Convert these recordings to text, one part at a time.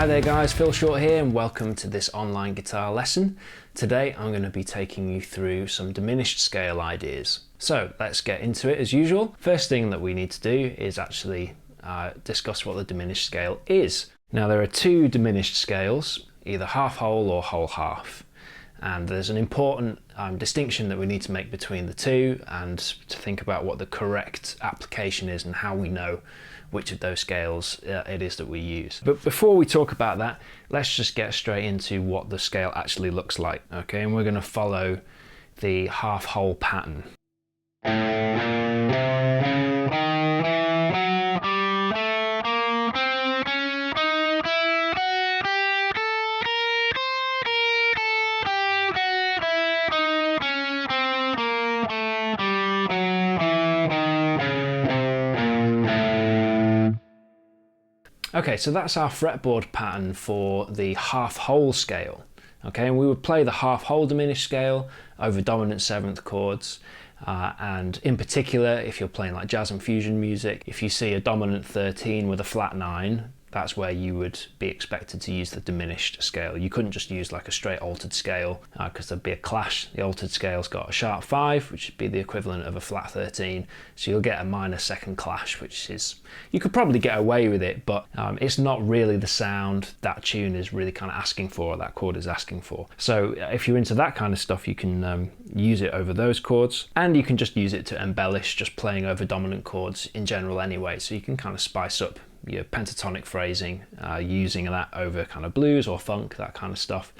Hi there guys, Phil Short here and welcome to this online guitar lesson. Today I'm going to be taking you through some diminished scale ideas. So let's get into it as usual. First thing that we need to do is actually discuss what the diminished scale is. Now there are two diminished scales, either half whole or whole half. And there's an important distinction that we need to make between the two and to think about what the correct application is and how we know which of those scales it is that we use. But before we talk about that, let's just get straight into what the scale actually looks like, okay? And we're going to follow the half whole pattern. Okay, so that's our fretboard pattern for the half whole scale. Okay, and we would play the half whole diminished scale over dominant seventh chords. And in particular, if you're playing like jazz and fusion music, if you see a dominant 13 with a flat 9, that's where you would be expected to use the diminished scale. You couldn't just use like a straight altered scale because there'd be a clash. The altered scale's got a sharp 5, which would be the equivalent of a flat 13. So you'll get a minor second clash, which is, you could probably get away with it, but it's not really the sound that tune is really kind of asking for, or that chord is asking for. So if you're into that kind of stuff, you can use it over those chords, and you can just use it to embellish just playing over dominant chords in general anyway. So you can kind of spice up your pentatonic phrasing using that over kind of blues or funk, that kind of stuff.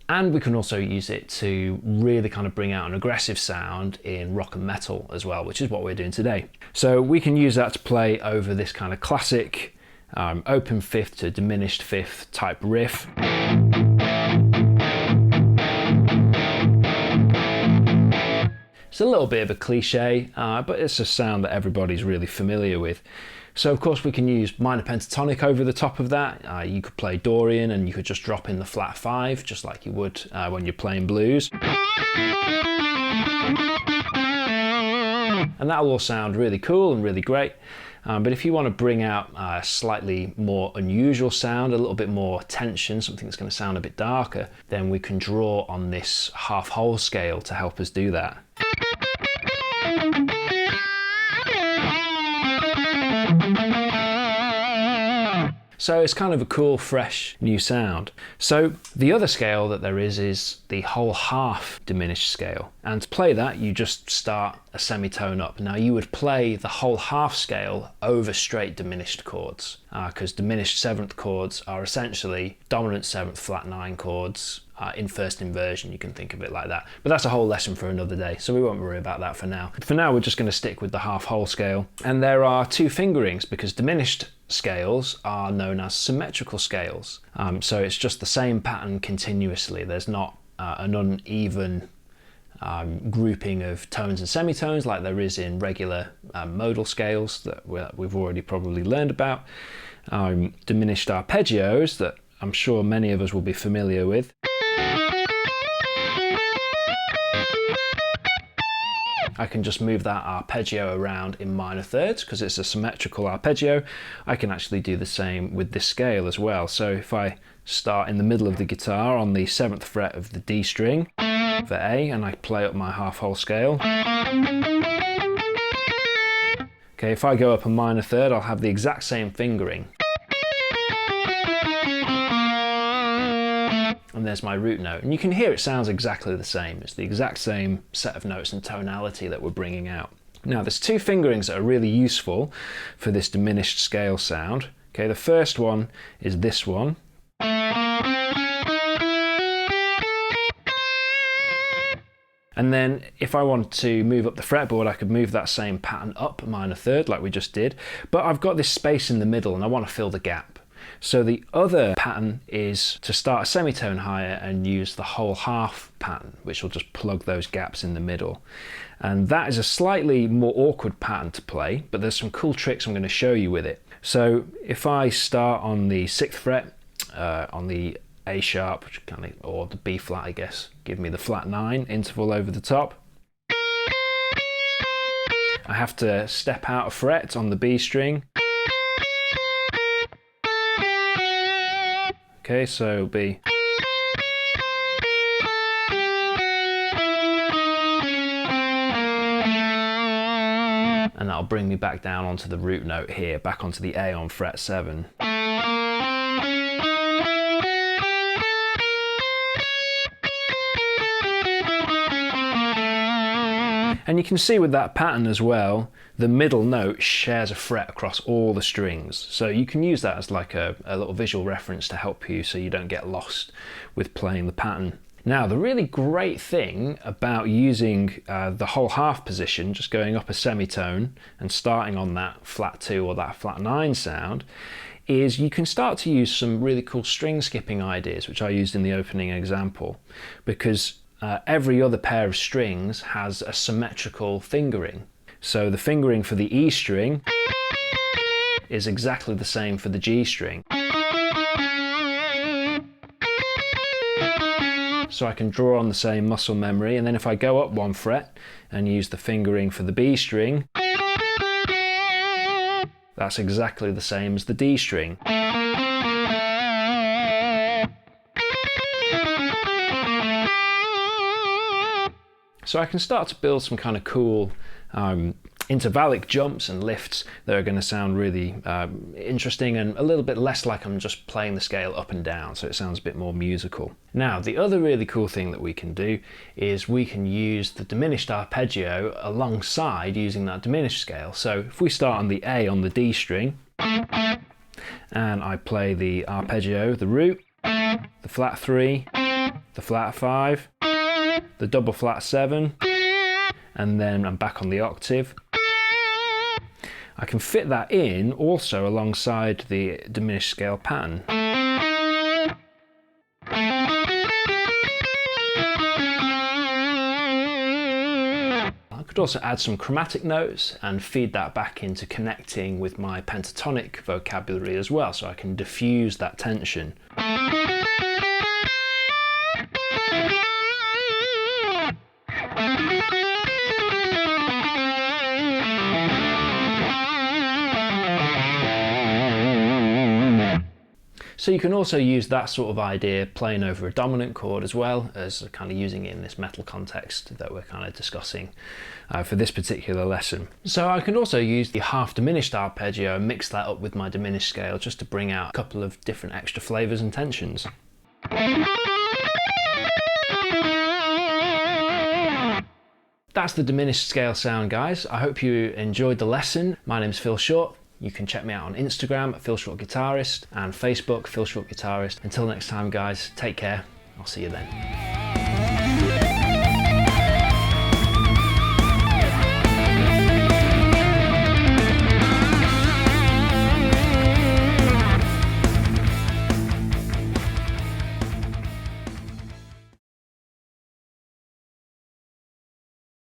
And we can also use it to really kind of bring out an aggressive sound in rock and metal as well, which is what we're doing today. So we can use that to play over this kind of classic open fifth to diminished fifth type riff. It's a little bit of a cliche, but it's a sound that everybody's really familiar with. So of course we can use minor pentatonic over the top of that. You could play Dorian and you could just drop in the flat 5, just like you would when you're playing blues. And that'll all sound really cool and really great. But if you want to bring out a slightly more unusual sound, a little bit more tension, something that's going to sound a bit darker, then we can draw on this half whole scale to help us do that. So it's kind of a cool, fresh, new sound. So the other scale that there is the whole half diminished scale. And to play that, you just start a semitone up. Now you would play the whole half scale over straight diminished chords, because diminished seventh chords are essentially dominant seventh flat 9 chords in first inversion. You can think of it like that. But that's a whole lesson for another day, so we won't worry about that for now. For now, we're just going to stick with the half whole scale. And there are two fingerings, because diminished scales are known as symmetrical scales. So it's just the same pattern continuously. There's not an uneven grouping of tones and semitones like there is in regular modal scales that we've already probably learned about. Diminished arpeggios that I'm sure many of us will be familiar with. I can just move that arpeggio around in minor thirds because it's a symmetrical arpeggio. I can actually do the same with this scale as well. So if I start in the middle of the guitar on the 7th fret of the D string for A, and I play up my half whole scale. Okay, if I go up a minor third, I'll have the exact same fingering. And there's my root note. And you can hear it sounds exactly the same. It's the exact same set of notes and tonality that we're bringing out. Now there's two fingerings that are really useful for this diminished scale sound. Okay, the first one is this one. And then if I want to move up the fretboard, I could move that same pattern up a minor third like we just did. But I've got this space in the middle and I want to fill the gap. So the other pattern is to start a semitone higher and use the whole half pattern, which will just plug those gaps in the middle. And that is a slightly more awkward pattern to play, but there's some cool tricks I'm going to show you with it. So if I start on the 6th fret, on the A sharp, which kind of, or the B flat, I guess, give me the flat 9 interval over the top. I have to step out a fret on the B string. Okay, so it'll be... and that'll bring me back down onto the root note here, back onto the A on fret 7. And you can see with that pattern as well, the middle note shares a fret across all the strings. So you can use that as like a little visual reference to help you so you don't get lost with playing the pattern. Now, the really great thing about using the whole half position, just going up a semitone and starting on that flat 2 or that flat 9 sound, is you can start to use some really cool string skipping ideas, which I used in the opening example, because every other pair of strings has a symmetrical fingering. So the fingering for the E string is exactly the same for the G string. So I can draw on the same muscle memory, and then if I go up 1 fret and use the fingering for the B string, that's exactly the same as the D string. So I can start to build some kind of cool intervallic jumps and lifts that are going to sound really interesting and a little bit less like I'm just playing the scale up and down, so it sounds a bit more musical. Now, the other really cool thing that we can do is we can use the diminished arpeggio alongside using that diminished scale. So if we start on the A on the D string, and I play the arpeggio, the root, the flat 3, the flat 5, the double flat 7, and then I'm back on the octave. I can fit that in also alongside the diminished scale pattern. I could also add some chromatic notes and feed that back into connecting with my pentatonic vocabulary as well, so I can diffuse that tension. So you can also use that sort of idea playing over a dominant chord as well, as kind of using it in this metal context that we're kind of discussing for this particular lesson. So I can also use the half diminished arpeggio and mix that up with my diminished scale just to bring out a couple of different extra flavors and tensions. That's the diminished scale sound, guys. I hope you enjoyed the lesson. My name's Phil Short. You can check me out on Instagram at Phil Short Guitarist and Facebook Phil Short Guitarist. Until next time, guys, take care. I'll see you then.